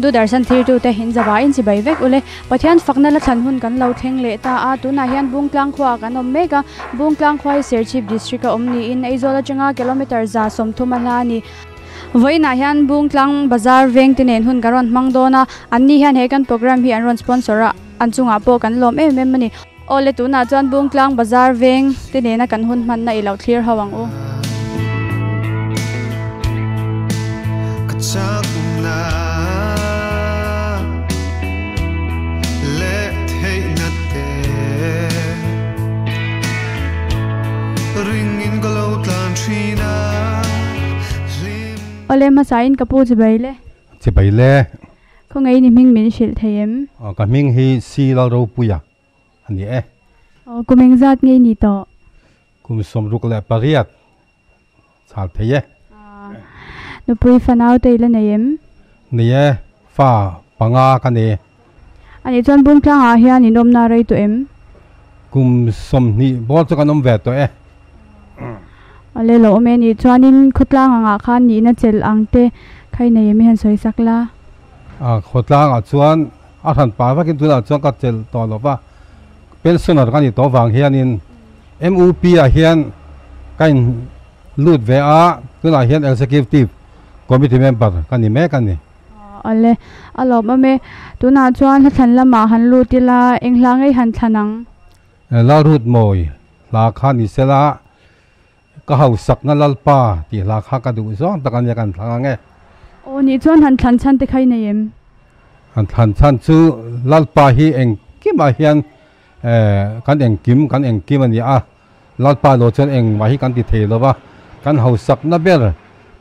du darshan thir tu te hin zawa in sibai vek ule pathian fakna la than hun kan lo thleng le ta a tu na hian bungtlang khwa kan om meka bungtlang khwai serchip district a omni in aizola changa kilometer za somthuma la ni voina hian bungtlang bazar veng tinen hun garon mangdona anni hian he kan program hi anron sponsora anchunga po kan lom em mani ole tu na chuan bungtlang bazar veng tinena kan hun man na ilo clear hawang o ole masain kapu chibaile khongai ni ming min shil thayem ka ming hi si la ro puya ani e kumeng zat ngei ni to kum som ruk la pariat chal thaye no pui fanau te la nayem ni e fa panga ka ne ani chon bungtlang a hian ni nom na rei to em kum som ni bo cha kanom ve to e ale lo me ni chuanin khutlang anga khan ni na chel angte khai nei mi han soi sakla khotlang a chuan a than pa wa kin tu la chuan ka chel to lo wa pensioner kan ni to wang hianin MUP a hian kain lut ve a tu la hian executive committee member kan ni me kan ni ale alo ma me tu na chuan than lama han lutila englangai han thanang la rut moi la khan ni sela ka hau sak na lalpa ti la kha ka du zong ta kan ya kan thang nge o ni chuan han than chan te khai nei em han than chan chu lalpa hi eng kim a hian kan eng kim ani a lalpa lo chuan eng ma hi kan ti thei lo wa kan hau sak na ber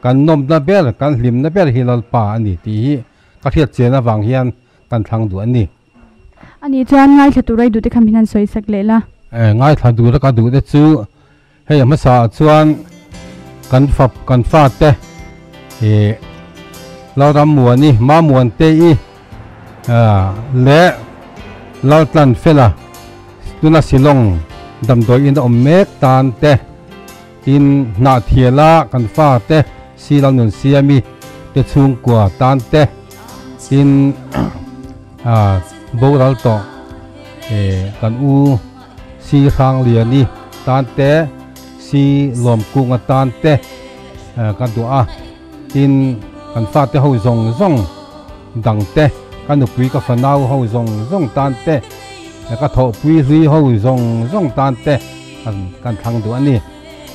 kan nom na ber kan hlim na ber hi lalpa ani ti ka thiat chena wang hian kan thang du ani chuan ngai thaturai du te kham hinan soi sak le la ngai thadu ra ka du de chu hei ma sa chuan kan fa te lo ram muan ni ma muan te i le lo tlan fela tuna silong dam doi in om mek tan te in na thiela kan fa te si lo nun siami te chung kwa tan te in boral to kan u si khang liani tan te si lom kunga tan te kan du a in kan fa te ho zong dang te kan nu pui ka fanau ho zong tan te ka tho pui hui ho zong tan te kan thang du ani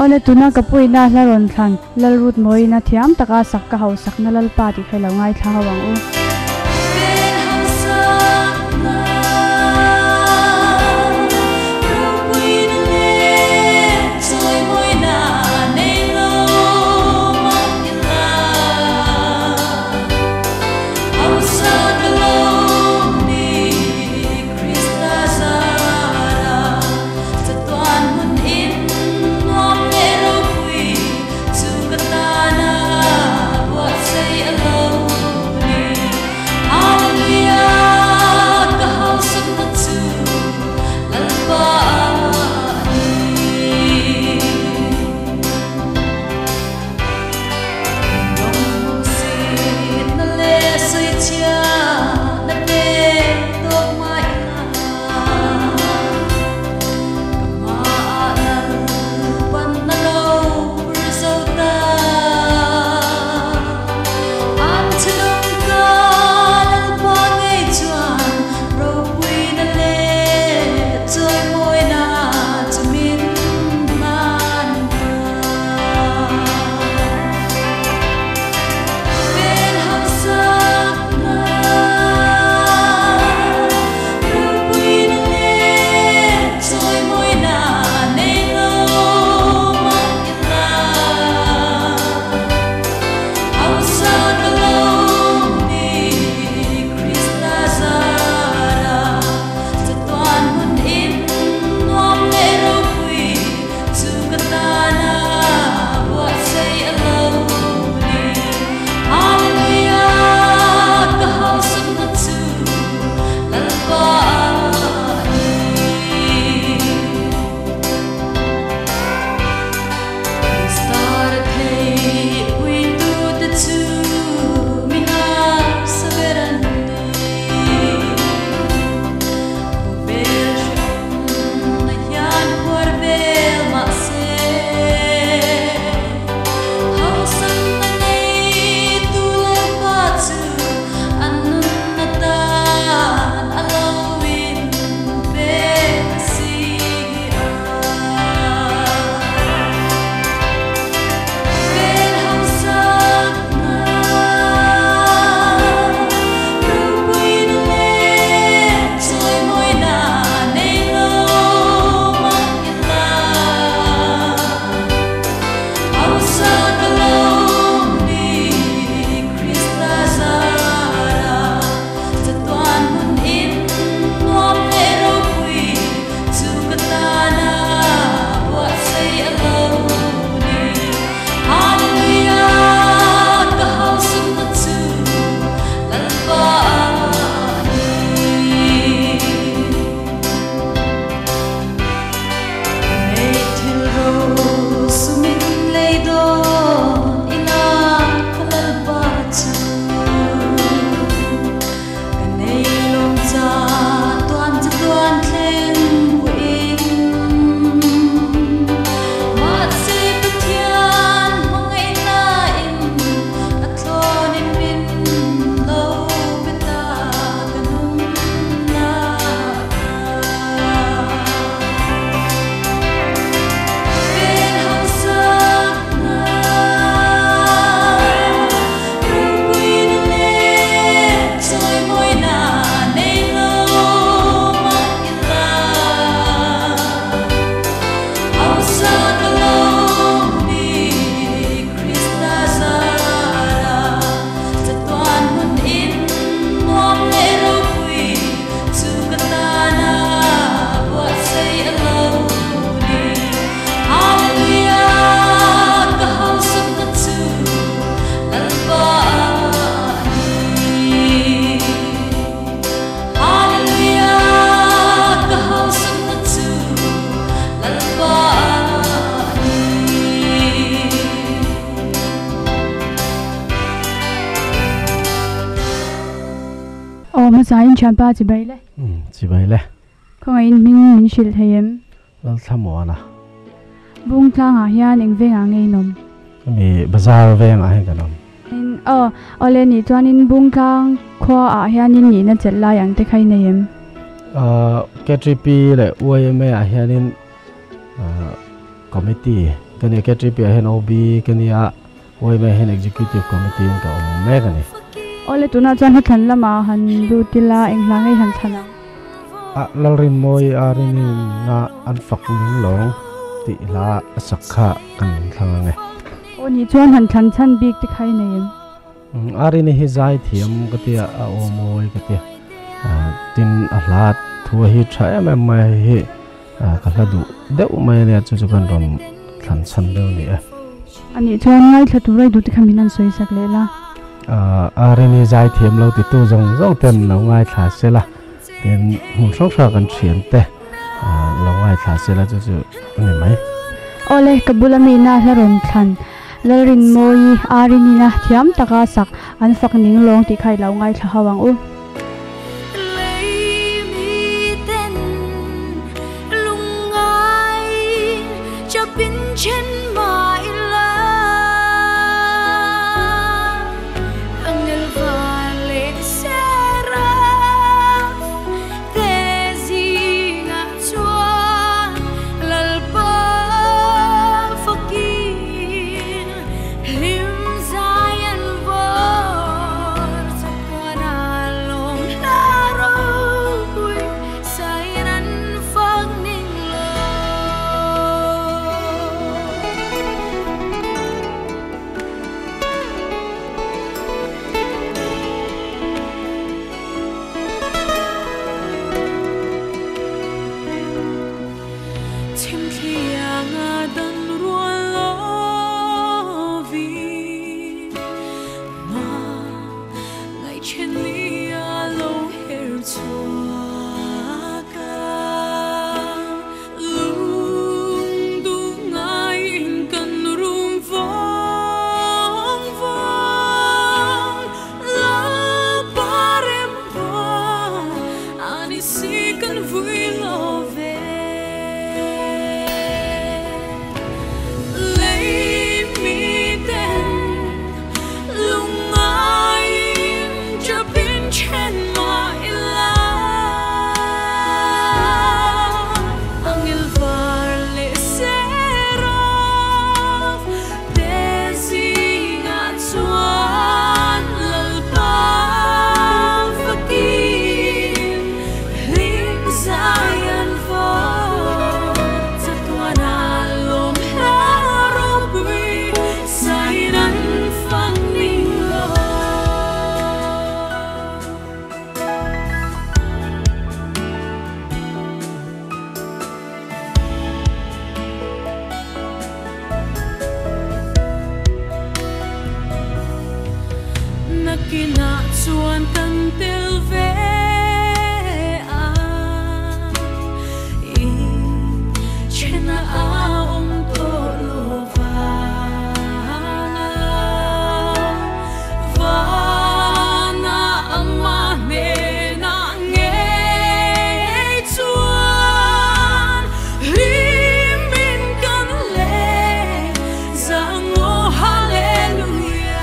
ole tuna ka pui na la ron thang lal rut moi na thiam taka sak ka hau sak na lal pa ti khelo ngai tha hawang u mà sai in champa chỉ bay le chỉ vậy lẽ không ai mình shil thayem lần tham mỏ na bung tlang à hian eng veng ang ei nom mi bazar về ngay cái nom in ole ni chuan in bung tlang khwa a hian in ni na chel lai ang te khai nei KTP lại uai mấy à hiện committee cái này KTP hiện OB cái này uai mấy hiện executive committee cái ông mấy cái này ole tuna chuan ha than lama han du tila eng hlangai han thana lalrin moi arin na an phak ning long ti la sakha kan thlang nge oni chuan han than chan bik te khai nei arin hi zai thiam ka ti a o moi ka ti tin a lat thua hi tha em mai hi ka la du deuh mai ne chu kan rom thlan san deuh ni ani chuan ngai thla tu rai du te khaminan soi sak le la arin hi zai thiam lo ti tu jong jong ten lo ngai thla se la tin hum sok sa kan thiam te lo ngai thla se la chu ni mai ole kabulami na hleron than lalrin moi arinina thiam taka sak an fak ning long ti khai lo ngai thla hawang u kina chuan kan tel ve a I chena a to lo va na ama me na nge chuan rimin kan le zango hallelujah.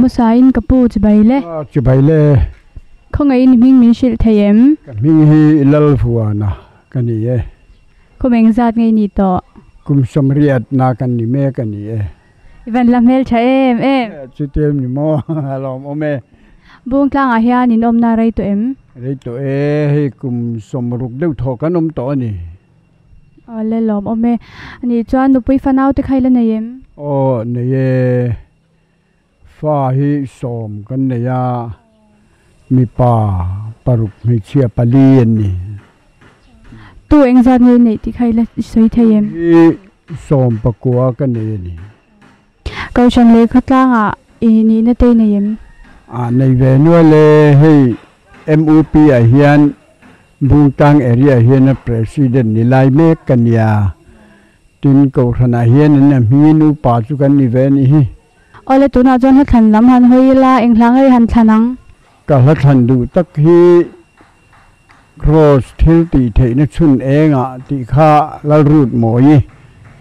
musain kapu chibaile chibaile khongai ni ming min shil thayem mi hi ilal fuana kani e khomeng zat ngai ni to kum samriat na kan ni me kani e ivan lamhel tha em chutem ni mo alom ome bung tlang a hian in omna rai to em rei to e hi kum somruk deu tho kan om to ni le lom ome ani chuan nu pui fanau te khaila na yem o ne ye fa hi som kan ne ya mi pa paruk mi chia pali ni tu eng zat ngai nei ti khaila soi thayem hi som pakua kan ne ni kaushan le khatlanga ini na te na yem nei ve nu le hei MUP a hian Bungtang area hian president ni lai me kanya tin ko thana hian na minu pa chu kan ni ve ni hi ole tuna jon ha than lam han hoila eng hlangai han thanang ka la than du tak hi cross thil ti thei na chun enga ti kha lal rut moi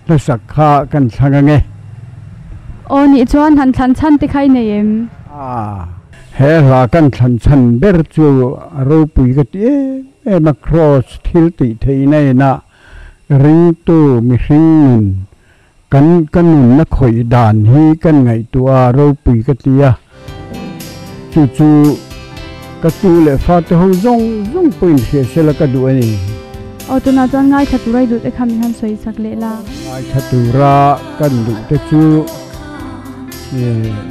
la sak kha kan thanga nge oni chuan han than chan te khai na yem he la kan than chan ber chu ro pui ka ti e ma cross thil ti thei nei na ring tu mi hring kan na khoi dan hi kan ngai tua ro pui ka tia chu ka tu le fa te ho zong pui se la ka du ani o tuna chuan ngai thatu rai du te kham han soi sak le la ngai thatu ra kan du te chu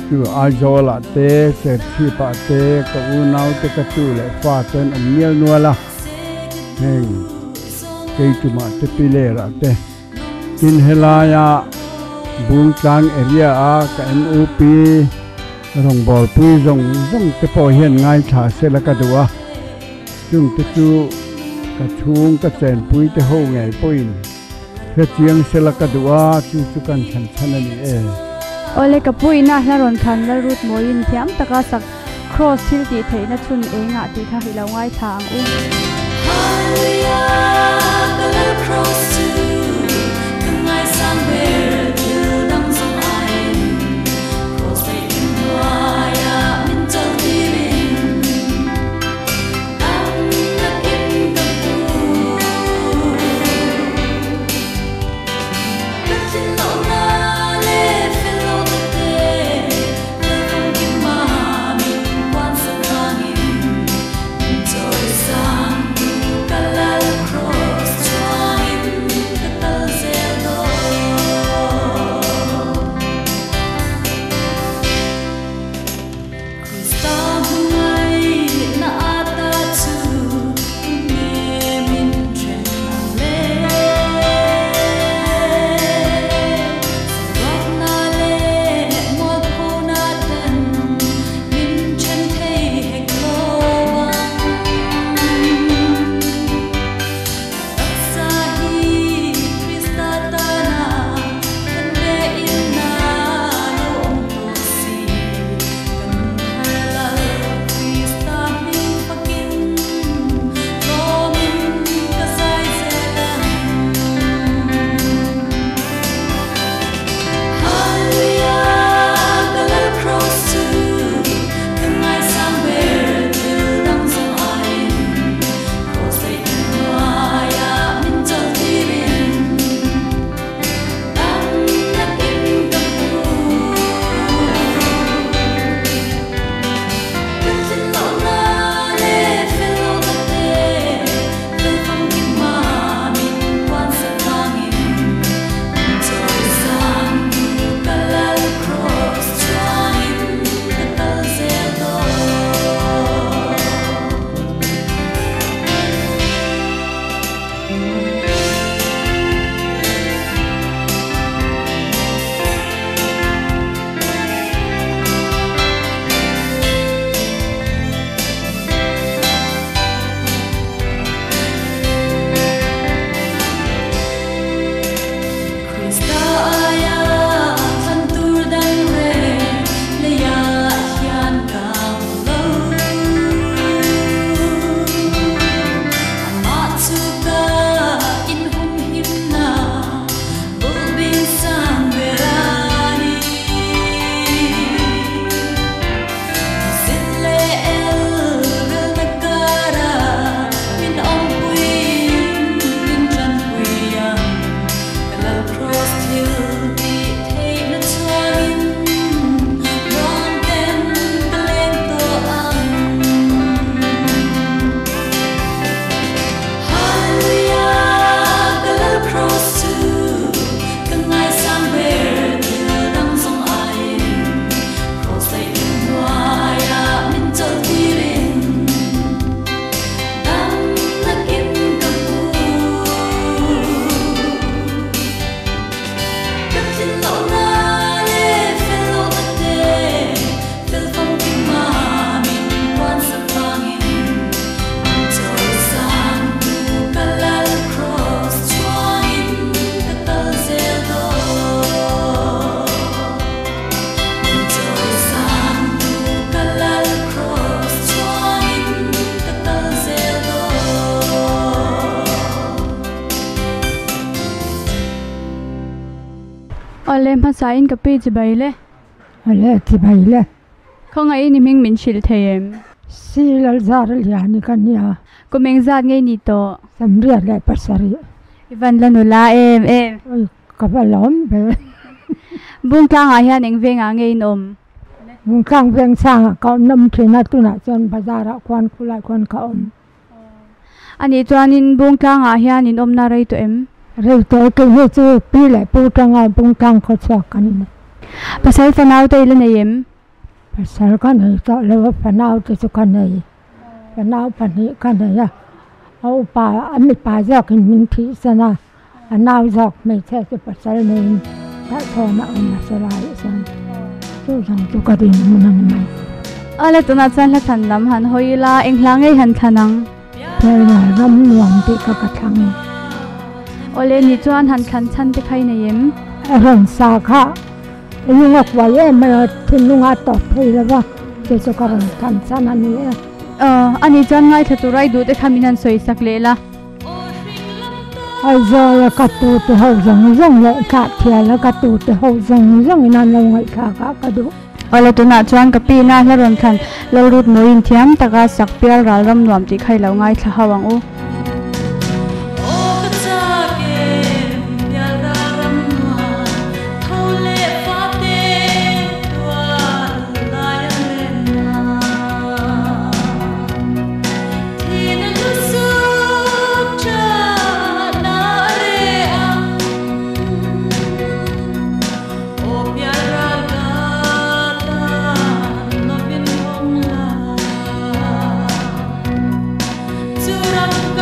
chu ajola te se chi pa te ka u nau te ka tu le fa ten om miel nuala heng kei tu ma te pile ra te in helaya Bungtang area a ka MUP rong bol pui zong te po hian ngai tha se la ka duwa chung te chu ka chung ka chen pui te ho ngai poin he chiang se la ka duwa chu kan chan ani e ole kapui na hnaron than la rut moin thiam taka sak cross thil ti theina chun enga ti kha hilau ngai tha ang Hallelujah, the little cross too. The nice somewhere till down some line. Cross they in wire into living. And the king the fool. But you know now live below the day. Live from your mommy once a time. Enjoy the sun. Kalal cross trying the ma sa in ka pi chi bai le ale ti bai le khong ai ni ming min shil them silal zar ya ni kan ya ko meng zat ngei ni to samria le pasari ivan lanula em oi ka ba lom be bung tlang a hian eng venga ngei nom mung kang veng sang ka nam thina tuna chon bazara kwan khulai kwan ka om ani chuanin bung tlang a hian in om na rei to em rei to ke he chu pi le pu tanga bung kang kho chak kan ni pasal fanau te ile nei em pasal kan nei to le fanau te chu kan nei fanau pani kan nei ya au pa ami pa ja kin min thi sana anau jok me che chu pasal nei ta thona om na salai san chu jang chu ka din mun an mai ala tuna chan la than lam han hoila eng hlangai han thanang pe na ram nuam te ka ka thang ole ni chuan han khan chan te khai nei em ron sa kha ngok wa ye ma thinunga to phei la che chu ka ron kan chan ani ani chuan ngai thaturai du te khaminan soi sak le la ai giờ là cả tụ từ hậu rong lại cả thìa là cả tụ từ hậu rong nan lâu ngày cả đủ ole tuna chuan ka pi na la ron khan lo rut noin thiam taka sak pial ral ram nuam ti khai lo ngai thla hawang u Turang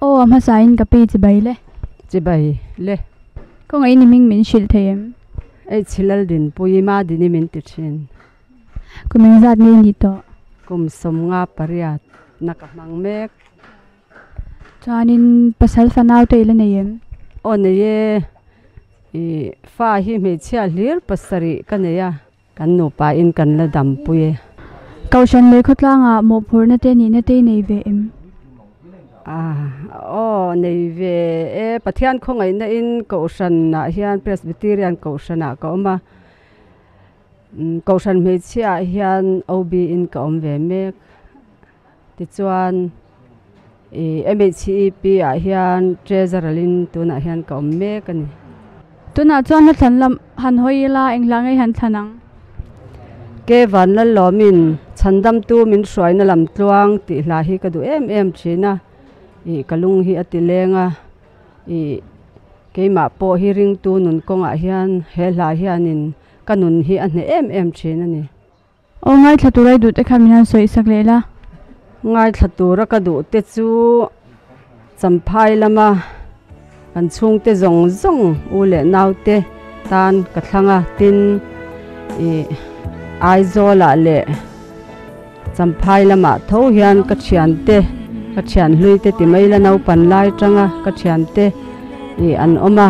ô mà sai in kapi chỉ bay le chỉ bay le có ngày ni mình shil thêm ai chilal din pui ma din min ti chin có mình zat ni ni to kum som nga pariat nakamang mek chanin pasal fanau te ile neyem on ye I fa hi me chia lir pasari kaneya kan no pa in kan la dam puye kaushan le khotla nga mo phur na te ni na te nei ve em o nei ve e pathian khongai na in kaushan na hian presbyterian kaushana ka oma kaushan me chia hian ob in ka om ve mek ti chuan MHEP a hian treasurerlin tuna hian ka om mek ani tuna chuan la thlan lam han hoila englangai han thanang ke van la lomin chandam tu min shroi na lam tluang ti hla hi ka du em china kalung hi atilenga keima po hi ring tu nun konga hian he hla hianin kanun hi an em china ni o ngai thaturai du te khaminan soi saklela ngai thatura ka du te chu champhai lama kan chung te zong zong ule naute tan ka thlanga tin aizola le champhai lama tho hian ka thian hlui te ti mai la nau pan lai tanga ka thian te an oma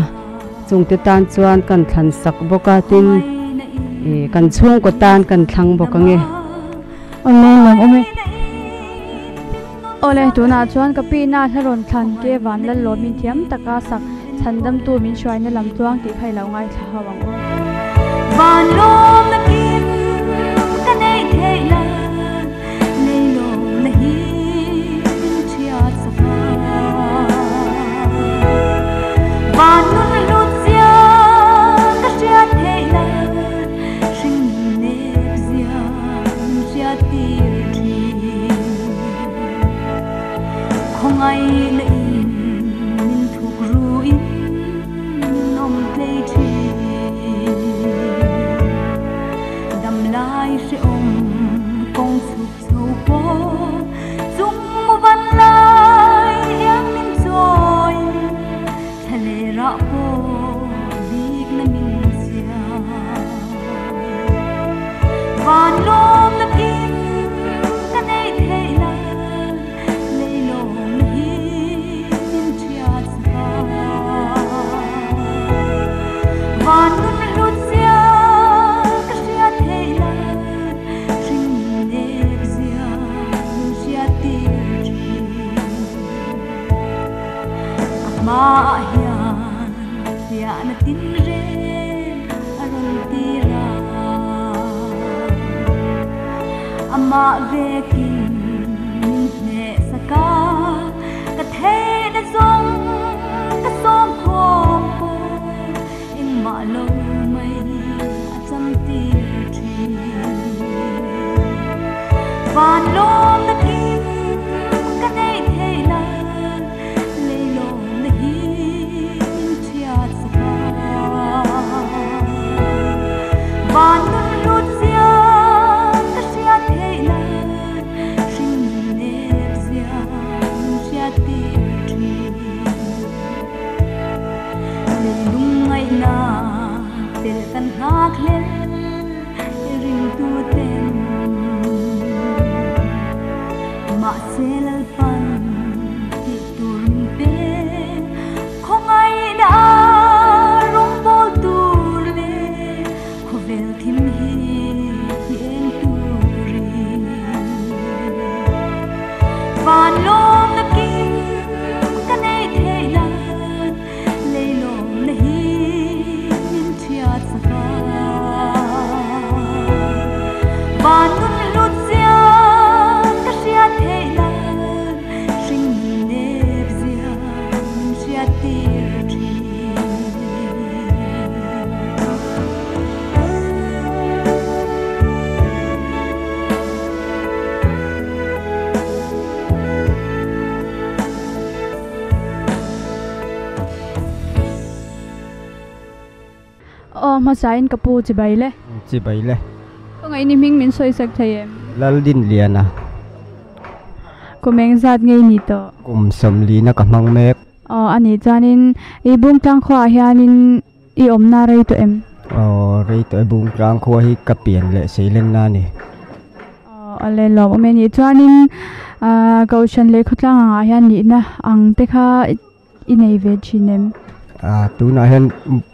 chung te tan chuan kan thlan sak boka tin kan chung ko tan kan thlang boka nge ome ole tuna chuan kapi na tharon thlan ke van la lo min thiam taka sak chandam tu min shwai na lam tuang ti khai lo ngai thawang van lom na kim ka nei thei la nei lom na hi chia sa van nun lu sia ka chia thei la sing ne zia ti thi khongai le min thuk ruin nom plei thi dam lai se om kong suk so po zum mu van lai yang min joy thale ra po dik na min sia van lom na kim ka nei thei la lei lom na hi min chia sa van nun lut sia ka sia thei la sing ne zia min sia ti ma hian na tin re aron ti ra ama ve kin min ne saka ka the na zong ka song khom po in ma lo mai cham ti thi van lom na kim ka nei thei la lei lom na hi min chia sa van nun lut sia ka sia thei la sing ne sia min sia ti thi lei lung ngai na tel kan ha khlel ring tu ten ma selal pan ti tur min pe khongai da rong bol tur le khovel thim hi en turi van lom na kim ka nei thei la lei lom na hi min chia sa van nun lut sia ka sia thei la sing ne zia min sia ti thi o ma sain kapu chi bay le chỉ bay le có ngày ni mình soi sak thayem lal din liana kumeng zat ngei ni to kum somli na ka mang mek ani chanin I bung tlang khwa hianin I omna rei to em rei to bung tlang khwa hi ka pian le seilen na ni ale lo me ni chanin kaushan le khutlang anga hian ni na ang te kha inei ve chinem tu na hian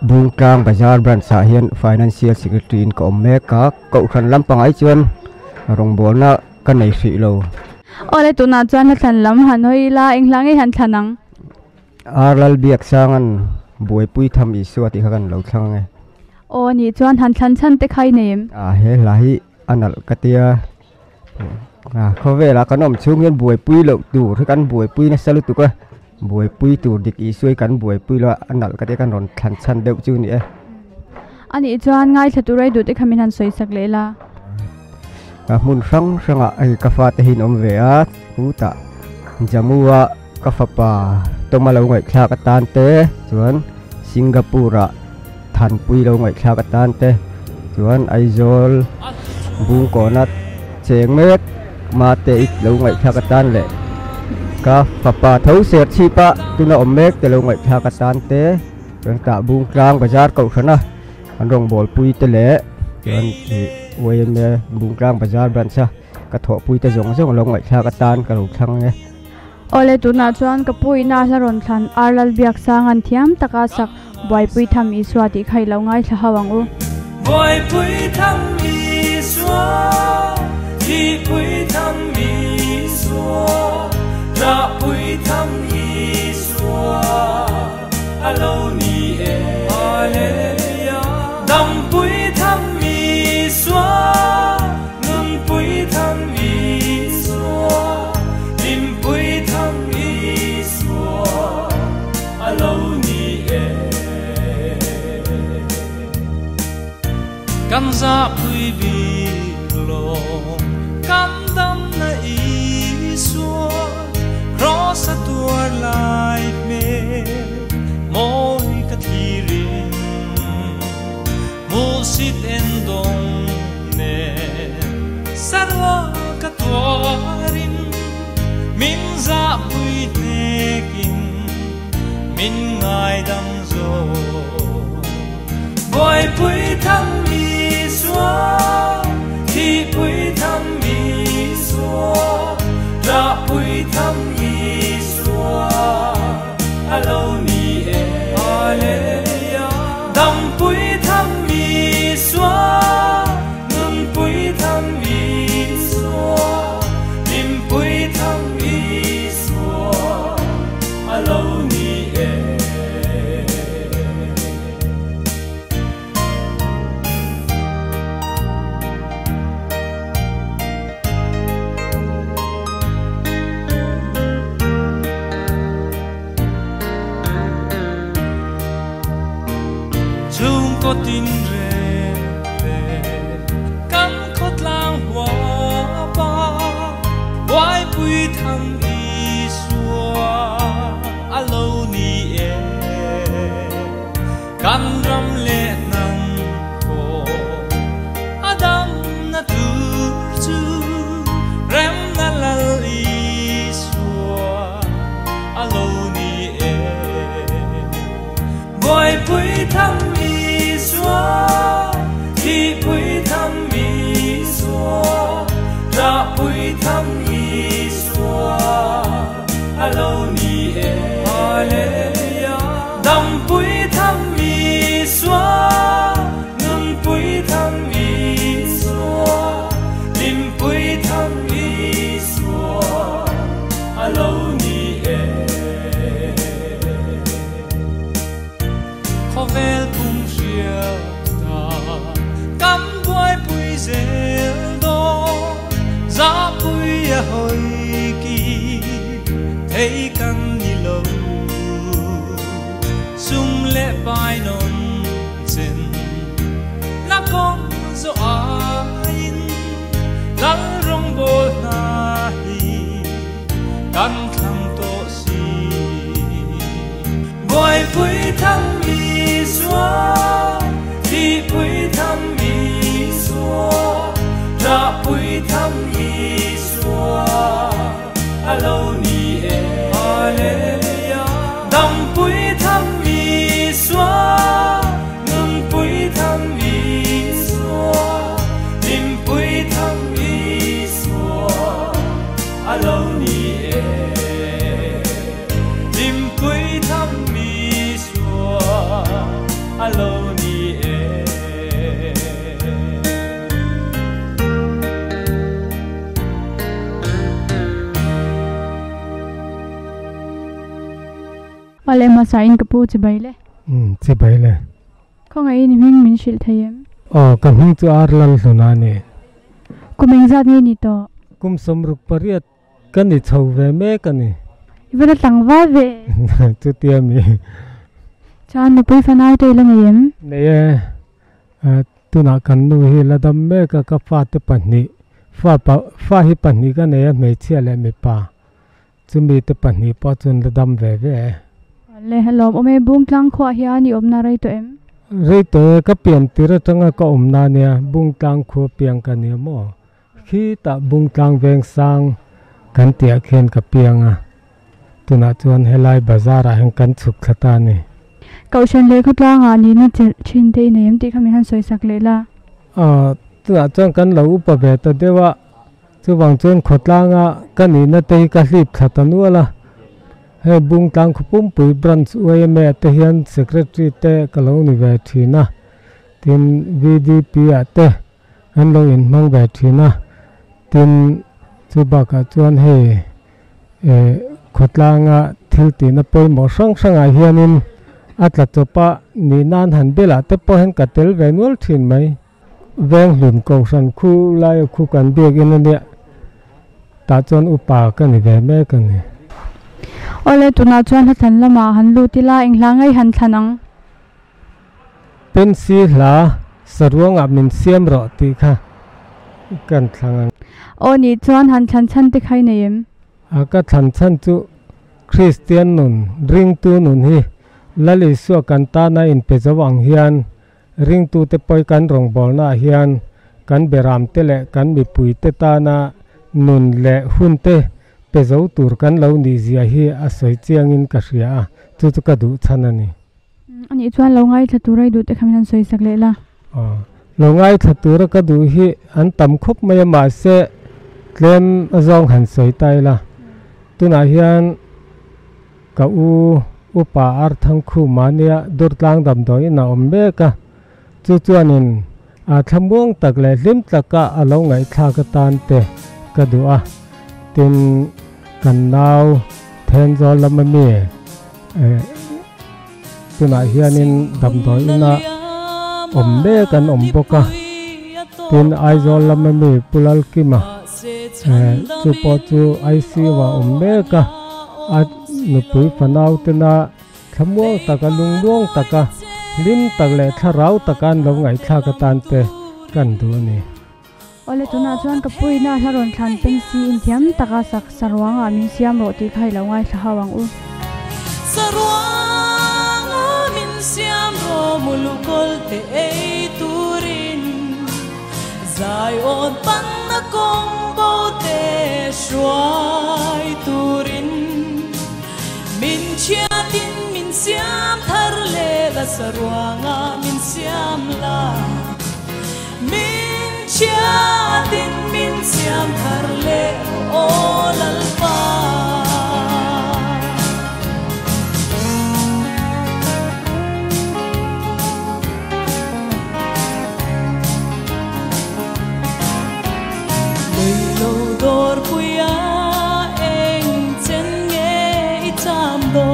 bung tlang bazar branch sa hian financial secretary in ka mek ka ko khan lampang ai chuan rong bol na ka nei hri lo ole tu na chuan than lam hanoi la englange han thanang arlal biak sangan buai pui tham I suati khan lo thlang nge ni chuan han than chan te khai nem he lahi anal katia khove la kanom chung hian buai pui lo tu kan buai pui na salu tu ka buai pui tu dik I suai kan buai pui lo anal katia kan ron than chan deuh chu ni ani chuan ngai thaturai du te khamin han soi sak lela mun sang sanga ai ka fa te hin om ve a huta jamua ka fa pa to malo ngai thla ka tan te chuan Singapore than pui lo ngai thla ka tan te chuan Aizol bung ko na cheng met ma te ik lo ngai thla ka tan le ka fa pa thau ser chi pa tuna om mek te lo ngai thla ka tan te chuan ta bung tlang bazar ko khana an rong bol pui te le chuan way me bung tlang bazar branch ka tho pui te jong jong lo ngai thla ka tan ka ro thlang nge ole tu na chuan ka pui na la ron than arlal biak sangan thiam taka sak boy pui tham I swati khai lo ngai thla hawang u boy pui tham I swa thi pui tham I swa ra pui tham I swa alo ni hallelujah dam pui tham I swa nun pui tham I swa lim pui tham I swa alo ni kan za pui bi lo kan dam na I swa cross atua lai me moi ka thirin mo sit en dong ne sarwa ka tuarin min za pui nekin min ngai dam zo boy pui tham I swa thi pui tham I swa ra pui tham I swa alo ni hallelujah dam pui tham I swa nun pui tham I swa lim pui tham I swa alo ni có tin rè cắn khót lang hoa ba quái bụi thăm y xua alo ni cắn ram lệ nang ko adam na tu chu rem na lal y xua alo ni quái bụi thăm thi pui tham I swa ra pui tham I swa alo ni hallelujah dam pui tham I swa nun pui tham I swa lim pui tham I swa alo ni khovel kum ria cắm boy bụi rêu đó giá bụi hồi kỳ thấy căn đi lâu sung lệ bài non chân na con zo ai lăng rong bồ na hi căn thăng to si boy bụi thăng mi xóa thi pui tham I swa ra pui tham I swa Wale masa in kapu chibai le. Chibai le. Ko ngai ni ming min shil thayem. Kam hing chu arlal luna ni. Kumeng zat ni to. Kum somruk pariat kan ni chau ve me kan ni. Ibera tangwa ve. Chu tiami. Chan no pui fanau te la ngayem. Ne tu na kan nu hi la dam me ka fa te panni. Fa hi panni ka ne me chia le me pa. Chu mi te panni pa chun la dam ve ve. Le hello ome bung tlang khwa hian ni omna rai to em. Rei to ka pian tira tanga ka omna nia bung tlang khu piang ka ni mo. Khi ta bung tlang veng sang kan tia khen ka pianga. Tuna chuan helai bazara heng kan chuk thata ni. Kaushan le khutla nga ni na chin te nei em ti khami han soi sak le la. Tuna chuan kan lo upa ve ta dewa chu wang chuan khotla nga kan ni na te ka hlip thata nuala. He bung tlang khupum pui branch uai me te hian secretary te kalo ni ve thina. Tin VDP ate an lo in mang ve thina. Tin chu ba ka chuan he khotla nga thil ti na poi mo sang sanga hianin atla chopa ni nan han bela te po hen katel venul thin mai veng hlun ko san khu lai khu kan bek in ania ta chon upa ka ni ve me ka ni Ole tuna chuan hathan lama han lu tila inglangai han thanang. Pen si la sarwang min siam ro ti kha kan thlang Oni chuan han chan te khai nei em. Ka chan chu Christian nun ring tu nun hi lali su kan ta na in pezawang hian ring tu te poi kan rong bol na hian kan beram te le kan mi pui te ta na nun le hun te pezo tur kan lo ni zia hi a soi chiang in ka ria chu ka du chanani Ani chuan lo ngai thaturai du te khami han soi sak le la. Lo ngai thatura ka du hi an tam khop mai ma se tlem azong han soi tai la tuna hian ka upa ar thang khu mania dur tlang dam doi na ombe ka chu chuanin a thamuang tak le lim tlaka alo ngai thla ka tan te ka du a tin kan nau then zol lam mi tuna hianin dam doi na ombe kan omboka tin ai zol lam mi pulal kima chu po chu ai si wa ombe ka a nu pui fanau te na thamuang taka lungluang taka lim tak le tharau takan lo ngai thla ka tan te kan du ni Ole tuna chuan kapui na haron than pensi in thiam taka sak sarwanga min siam ro ti khai lo ngai thawang u. Sarwanga min siam ro mulukol te ei turin zai on pan na kong bo te shuai turin min chia tin min siam thar le la sarwanga min siam la min chia tin min siam thar le olal pa lo dor puya eng chen nge itam do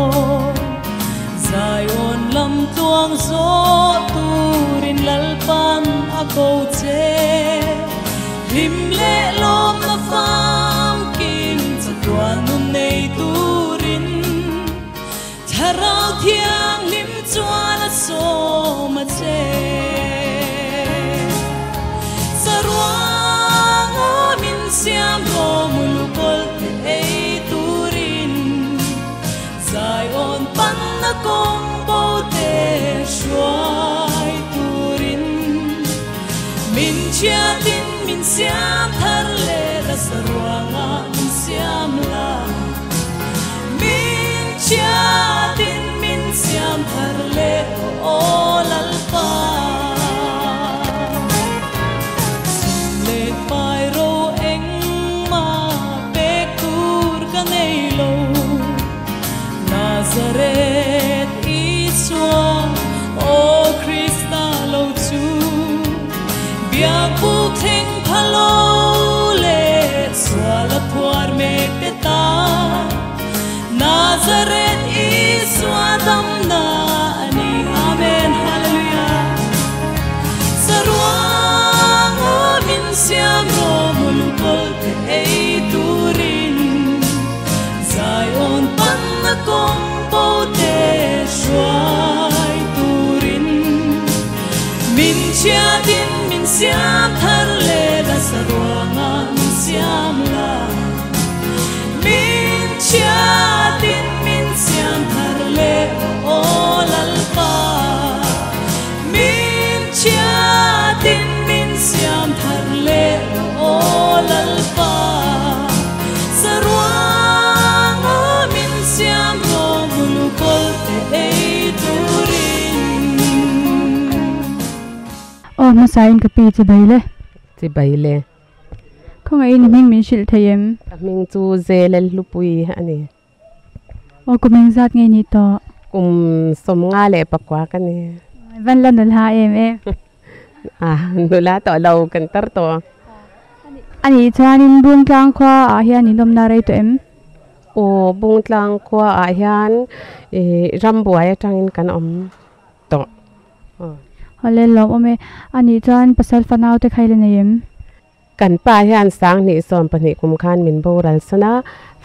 zai on lam tuang zo turin lalpan ako che him le lom na fam kim cha tuan nun nei turin tharau thiang lim chuan a so ma che siam ro mulukol te ei turin zai on pan na kong bo te shuai turin min chia tin min siam thar le la sarwanga min siam la min chia tin min siam thar le olal pa Nazareth Iswa O Krista lo chu biang bu theng phalo มาใส่กับปีจะใบเลยจะใบเลยคงไอ้นี่มิงมินชิลเทียมมิงจูเซเลลุปุยอันนี้โอ้กุมิงจัดไงนี่ต่อกุมสมงาเล่ปกว่ากันนี่วันละนุลหานุลาต่อเรากันตัดต่ออันนี้ชานินบุงกลางขวาอาเฮียนินดมนาไรตัวโอ้บุงกลางขวาอาเฮียนรำบัวจังกันต่อฮัลโหลลมอันนี้จานภาษาฟันเอาแต่ใครเลยนะยิมกันป้าเฮียนสังนี่สอนปนิคุมขันมินโบราณสนะ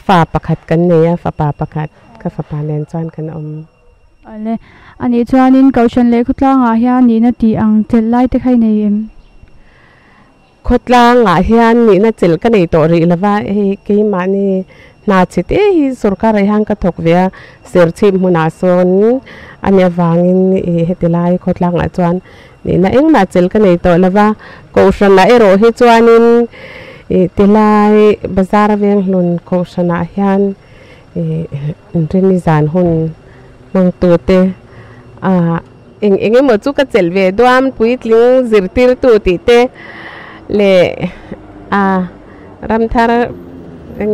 ฝ่าประคัดกันเนี่ยฝ่าป่าประคัดกับฝ่าป่าแนนจานกันอันนี้จานินเกาชันเล็กขุดล่างอาเฮียนนี่นาทีอังเจลไล่แต่ใครนะยิมขุดล่างอาเฮียนนี่นาเจลกันในตัวรีละว่าเฮ้กี่มันนี่นาจิตสุรการะยังกระทกเวียเสียชิมมุนาซนอันนี้วางินเฮติไลขุดล่างอาจวนนี่นะเอ็งนาเจลกันในตัวละว่าโกชันละโรฮิจวนินติไลบาซาร์เวียงลุนโกชันอาเฮียนเรนิจานหุนมังตัวเตเอ็งเหมือนจุกเจลเวดวามปุยทลิงซิรติรตัวติเตเลรำทาร์เอ็ง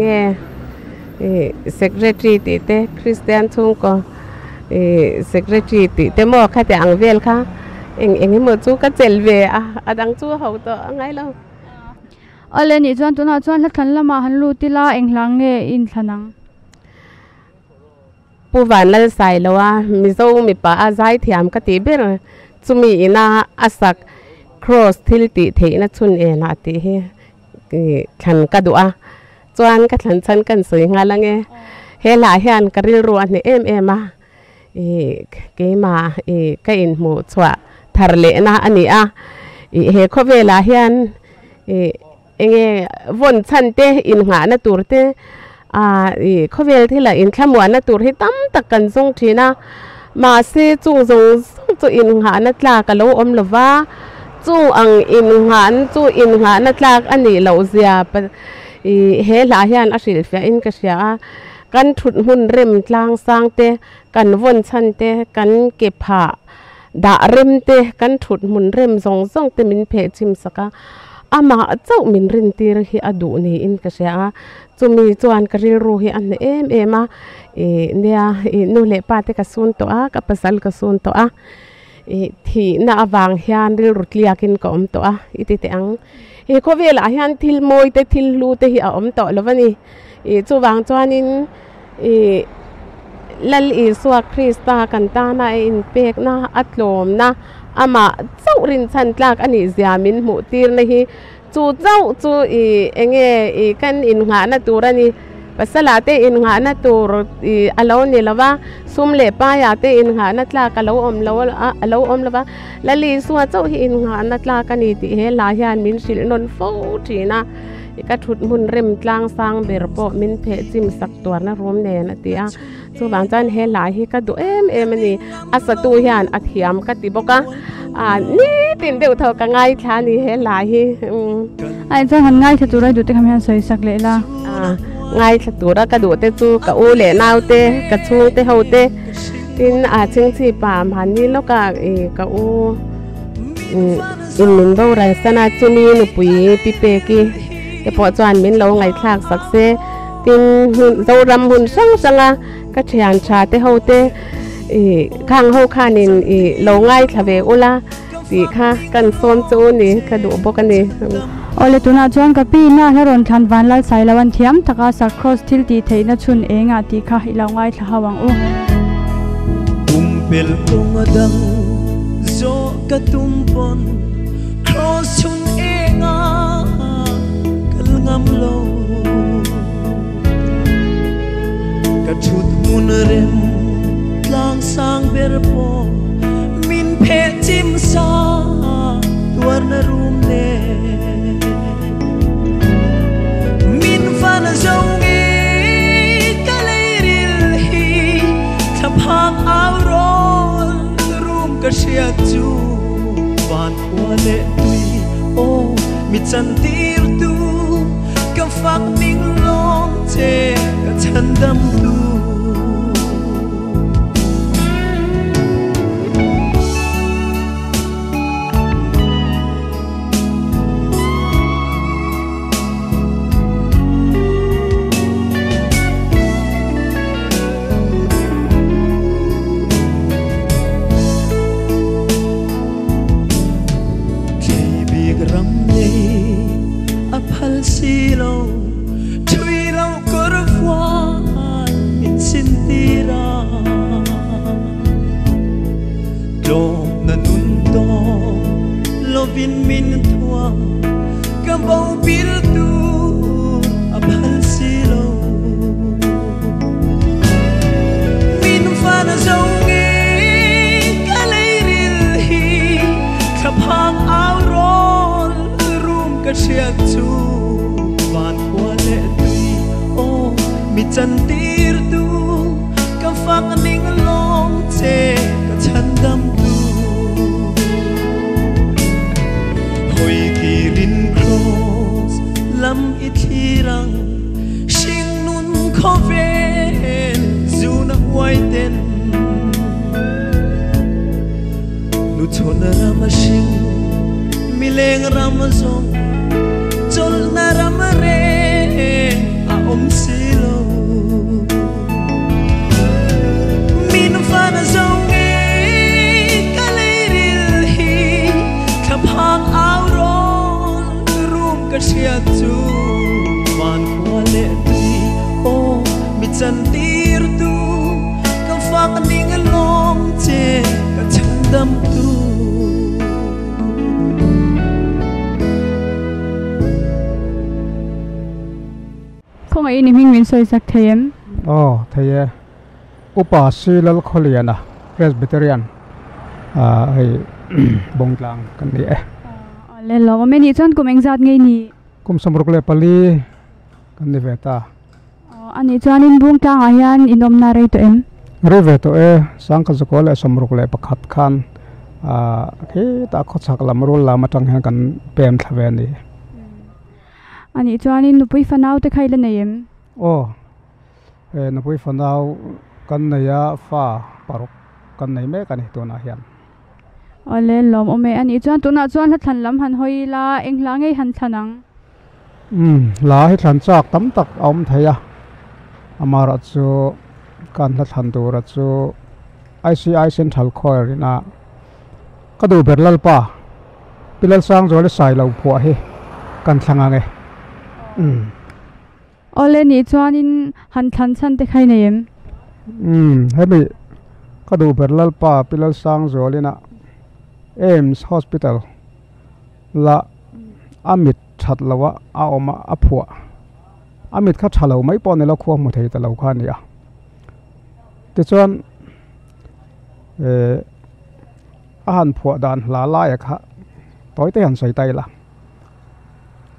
secretary ติเตคริสเตียนทุ่งก็secretary ติเตหมอค่ะแต่อังเวลค่ะเอ็งเหมือนจุกเจลเวดังจูเขาตัวไงเราอะไรนี่จวนตัวน่ะจวนลัดขันละมาหันลูติลาเอ็งหลังอินทนังปูวันละใส่แล้วว่ามิโซมีป้าอาใจเทียมกติเบรจุมีน่าอาศัก cross ทิลติเทนะชุนนาติขันกระดูอ่ะจวนกัดหลังฉันกันสวยงามละไงเฮลาเฮียนกระริรวนเนี่ยมาเกมาก็อินหมูชัวทาร์เลนะอันนี้เฮคเวลาเฮียนวนฉันเตอินหานะตัวเตเขาเวลที่ละอินแค่หมวนนะตัวที่ตั้มตะกันทรงทีนะมาเซจุงจูอินหานะตลากะโลอมลว่าจูอังอินหานจูอินหานะตลากอันนี้เราเสียเฮลาเฮียนอาศิลเฟียอินกษยากันถุดหุ่นเริ่มกลางสร้างเตกันวนชันเตกันเก็บผ้าด่าเริ่มเตกันถุดหุ่นเริ่มส่งเตมินเพจิมสกาอามาเจ้ามินรินตีรหิอดูนี่อินกษยาจุมีจวนกริลรูหิอันมาเนี่ยนูเลปาเตกสุนตัวกับภาษากสุนตัวที่น่าวังเฮียนริลรุตเลียกินก็ตัวอิติเตอังเขาเวลาเฮียนทิลโมยเตทิลลูเตหิตัวแล้ววันนี้จูวังจวนินลัลสวาคริสตากันตานาอินเป็กนะอัตโลมนะอามาเจ้ารินชันตลากอันนี้เสียมินหมูตีรนี่จูเจ้าจูเองกันอินหานะตัวนี่ภาษาลาเตอินหานะตัวอารมณ์นี่ละว่าซุ่มเล็บป้ายาเตอินหานะตลากะเลาอมละว่าลัลสวาเจ้าอินหานะตลากันนี่ที่เฮลาเฮียนมินสิลนนฟูทีนะก็ถุดมุนเริ่มกลางสร้างเบรโปมินเพจิมสักตัวนะรวมเนนะตีอ่ะส่วนบางจันเฮลายเฮก็ดูมันนี่อาศัตูเฮียนอัฐิยามก็ตีบอกนี่ตินเดียวเท่ากับง่ายท่านี่เฮลายไอ้จันหันง่ายสัตูไรดูแต่คำยันสวยสักเลยละง่ายสัตูระกระดูเตจูกะอูเล่นาวเตกะชูเตเฮาเตตินชิงสีป่ามันนี่แล้วกะอูอินมินโบราณสนาจุมีนุปุยปิเปกีแต่พอจวนมินเราไงคลากสักเซตินเรารำหุ่นสังก็เชียนชาเตเฮาเตข้างเฮาข้านินเราง่ายทะเวอุลาสีค่ะกันโซนจูนี่กระดูกบกันนี่โอเลตุนาจวนกับปีน่าถ้ารอนทันวันละใส่ละวันเทียมตะกาสักครอสทิลตีเทนชุนเองตีค่ะเราง่ายทะวังเปลกงดังโจกะตุมปนครอสชุนเองงามโลกระชุดมุนเร็มลางสางเบรโปมินเพจิมซาตัวรนรูมเนมินฟันจงอีกะเลยริลฮีทับหางอารอนรูมกะเชียจูบานหัวเละตุยโอมิจันตีรตูก็ฟักนิ่งลงเจก็ฉันดำดู vin min thua cầm bầu bil tu abhal silo min phan zong nge kaleiril hi khapang ao rol room ka chiat chu van kwale tui o mi chan tir tu ka phang ning long che ka chan dam tu hoi kirin cross lam ithirang shing nun khoven zuna waiten lu chona rama shing mileng rama zong chol na rama re a om silo min fana zong e kaleiril hi khapang ao ron room ka chia tu van kwale tui o mi chan tir tu ka fak ning long che ka chan dam tu không ai niệm hình min soi sak thayem thầy upa silal kholiana Presbyterian hay bong tlang kan ni le lo ma ni chon kum engzat ngei ni kum samruk le pali kan ni veta ani chuan in bung tlang a hian inom na rei to em re ve to sang ka zako le samruk le pakhat khan ke ta kho chak lam rul la ma tang han kan pem thlawe ni ani chuan in nupui fanau te khaile neim nupui fanau kan neya fa paruk kan nei me kan hi to na hian ole lom ome ani chuan tuna chuan la thlan lam han hoi la engla ngei han thanang la hi thlan chak tam tak om theya amara chu kan la thlan tur chu ICI Central Choirina ka du berlal pa pilal sang zole sai lo phua hi kan thlanga nge ole ni chuan in han thlan chan te khai neim hemi ka du berlal pa pilal sang zolina AIMS Hospital la amit that lawa a oma a phua amit kha thalo mai pon ne lo kho mu thei ta lo kha ni a ti chuan a han phua dan la la ya kha toy te han sai tai la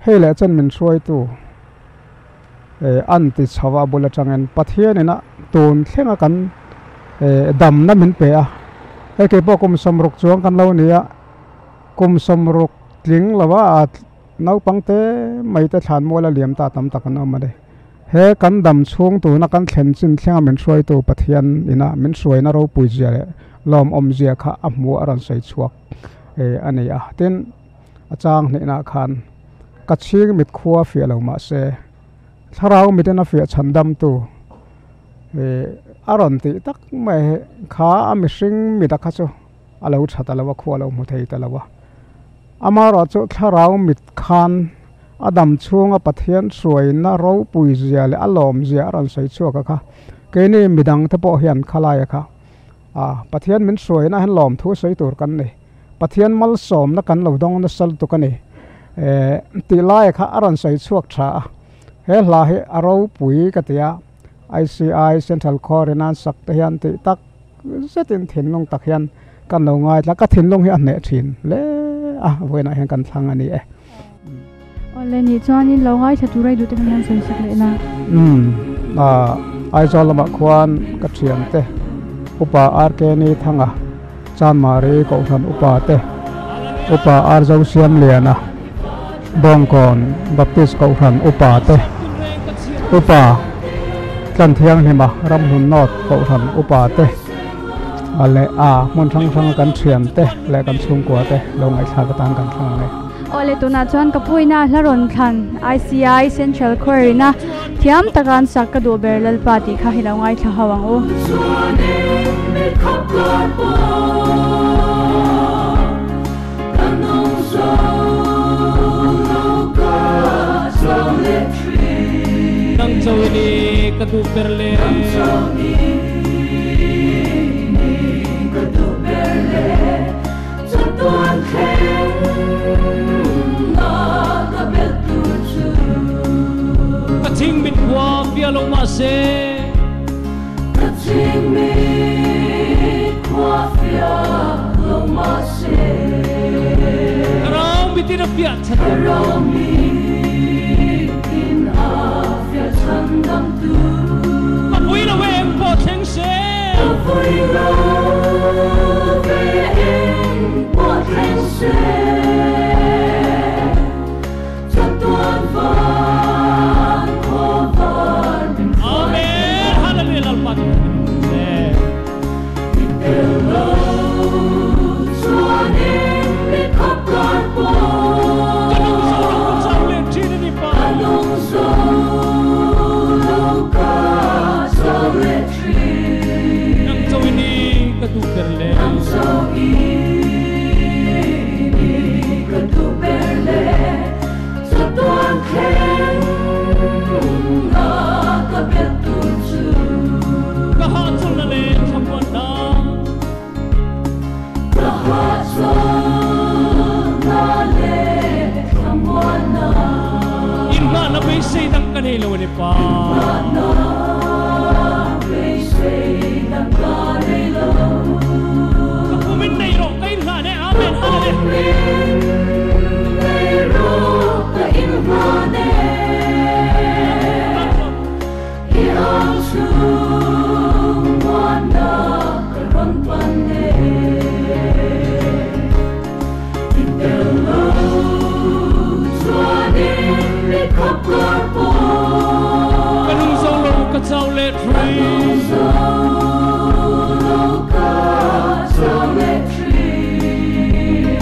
hele chen min soi tu an ti chawa bula changen pathian ena ton thlenga kan dam na min pe a ke po kum samruk chuang kan lo nia kum samruk tling lawa nau pangte mai ta than mola liam ta tam tak an amade he kan dam chung tu na kan thlen chin thlenga min soi tu pathian ina min soi na ro pui zia le lom om zia kha amu aran sai chuak ani a tin achang ne na khan kaching mit khuwa fi lo ma se tharau mitena fi chandam tu aron ti tak mai kha ami sing mi da kha chu alo thata lawa khuwa lo mu thei ta lawa amara chu tharau mit khan adam chunga pathian suai na ro pui zia le alom zia ran sai chuak kha ke ni midang te po hian khalai kha pathian min suai na han lom thu sei tur kan ni pathian mal som na kan lo dong na sal tu kan ni ti lai kha aran sai chuak tha he la he aro pui ka tia ICI Central Choirina sak te hian ti tak setin thin long tak hian kan lo ngai la ka thin long hi an ne thin le voina hian kan thlang ani ole ni chuan in lo ngai thatu rai du te kan sai sak le na ai zol ma khwan ka thiam te upa RK ni thanga chan mari ko than upa te upa arjau siam liana bongkon baptist ko than upa te upa tlan thiang hima ram hun not ko than upa te ale mon thang thang kan thiam te le kan chung kwa te lo ngai thla ka tan kan thang nge ole tuna chuan ka puina hlaron thlan ICI Central Choirina thiam takan sak ka do berlal party kha hilawai thla hawang o Ini katu perle katu perle na piat chat romi in afya chandam tu vui na we em po theng se vui lo ve em po theng se chat tuan van ko van amen hallelujah al pat se hello chuan em le khop kar po kanong so lo ka so le tree nang so ini ka tu perle nang so ini ka tu perle sa tuan khen na ka bet tu chu ka ha chul na le chamwan na ka ha chul na le chamwan na inna na be sei dang kan helo ni pa na be sei dang kan helo ka kumin nei ro kai na ne amen hallelujah nei ro ka in ma ne I ang su na ka ron pan ne hello chuan em le khop kar po kanung so lo ka chau le tree so lo ka chau le tree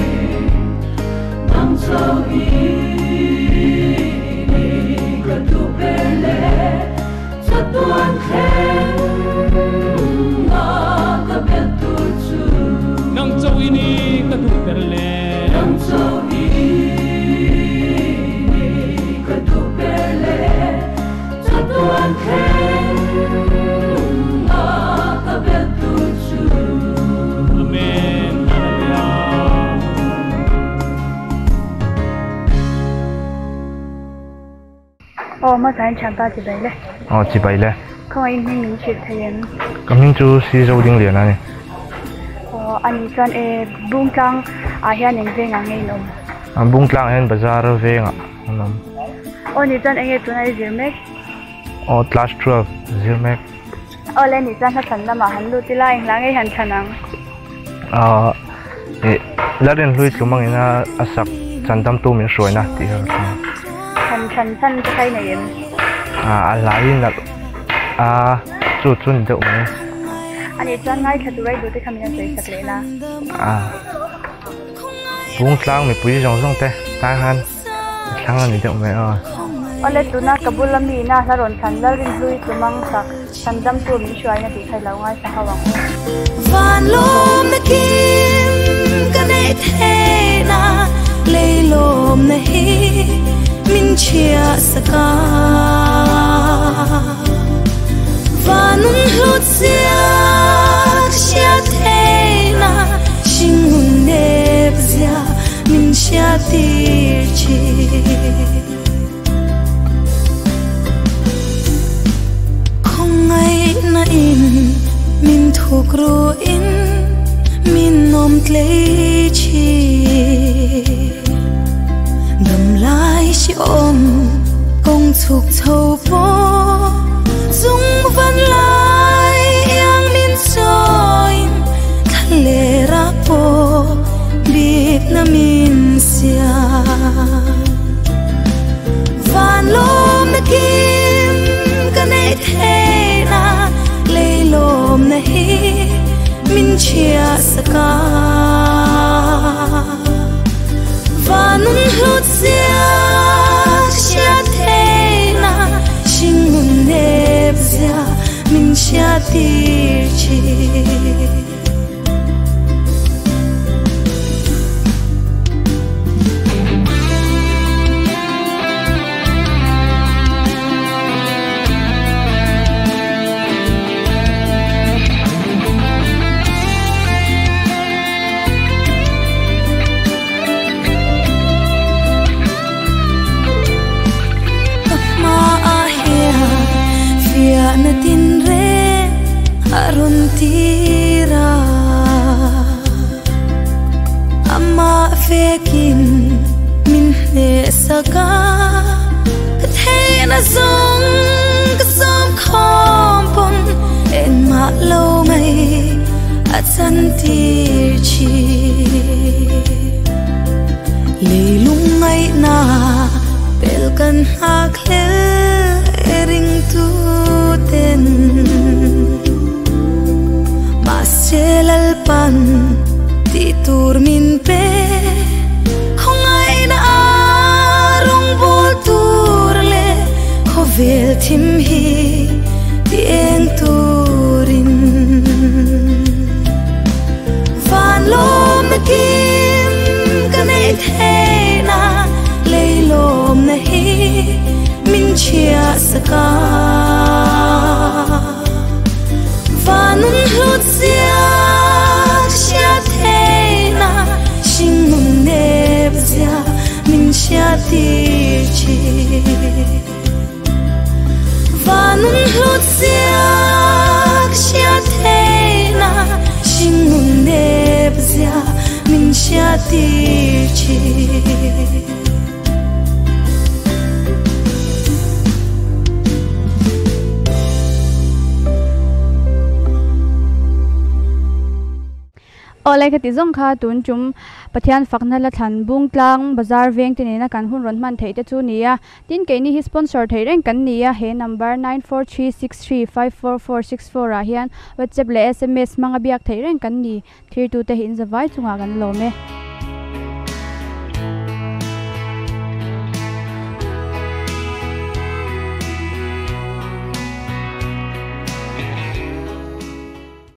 nang so ini ka tu perle sa tuan khen na ka bet tu chu nang so ini ka tu perle nang so ini ka tu perle sa tuan khen na ka bet tu chu amen hallelujah mà sáng chẳng ta chỉ đấy đấy chỉ vậy lẽ không ai mình chuyện thấy em cái mình chú xí dâu đinh liền này anh chọn buông trăng hiện những về ngang ngay nôm buông trăng hiện bazar về ngã nôm anh chọn anh tụi này Zirmek class 12 Zirmek lên anh chọn thằng nào mà hắn lưu tí lại ngang ngay hắn thằng nào lá đen lui chúng mình na asak chân tâm tu mình soi na thì thằng cái này em lại là chú chuẩn được mà anh chọn ngay thật rồi thì không nhận thấy sạch lẽ na buông trăng mình bùi rong rong thế tai han trăng là được mà lên tụi nó kabul làm gì na sa ron thằng lao rin lui tụi mang sa thằng dâm tụi mình soi na thì thấy lâu ngay sa hawang van lom na kim ka ne the na le lom na hi min chia saka vanun hlut sia the na shingun dep zia min sia tir chi không ai na in min thuk ro in min nom tle chi đầm lai si om công chuk chau po dung van lai yang min soin thale ra po bip na min sia van lom na kim ka ne the na le lom na hi min chia saka vanun hlut sia the na shingun dep zia min sia tir chi na tin re arun tira ama fekin min ka the na song ka som khom pon en ma lo mai at san tir chi leilung ngai na pel kan ha khlel ring tu ten maselal pan ti tur min pe khong ai na arong bol tur le khovel thim hi ti eng turin van lom na kim kanai the na leilom na hi min chia saka vanun hlut sia sia the na sing mun nep sia min sia ti chi vanun hlut sia sia the na sing mun nep sia min sia ti chi Olay kati zong kha tun chum pathian fakna la than bung tlang bazar veng tin na kan hun ron man thei te chu nia tin ke ni hi sponsor thei reng kan nia he number 9436354464 a hian WhatsApp le SMS manga biak thei reng kan ni 32 te hin zawai chunga kan lo me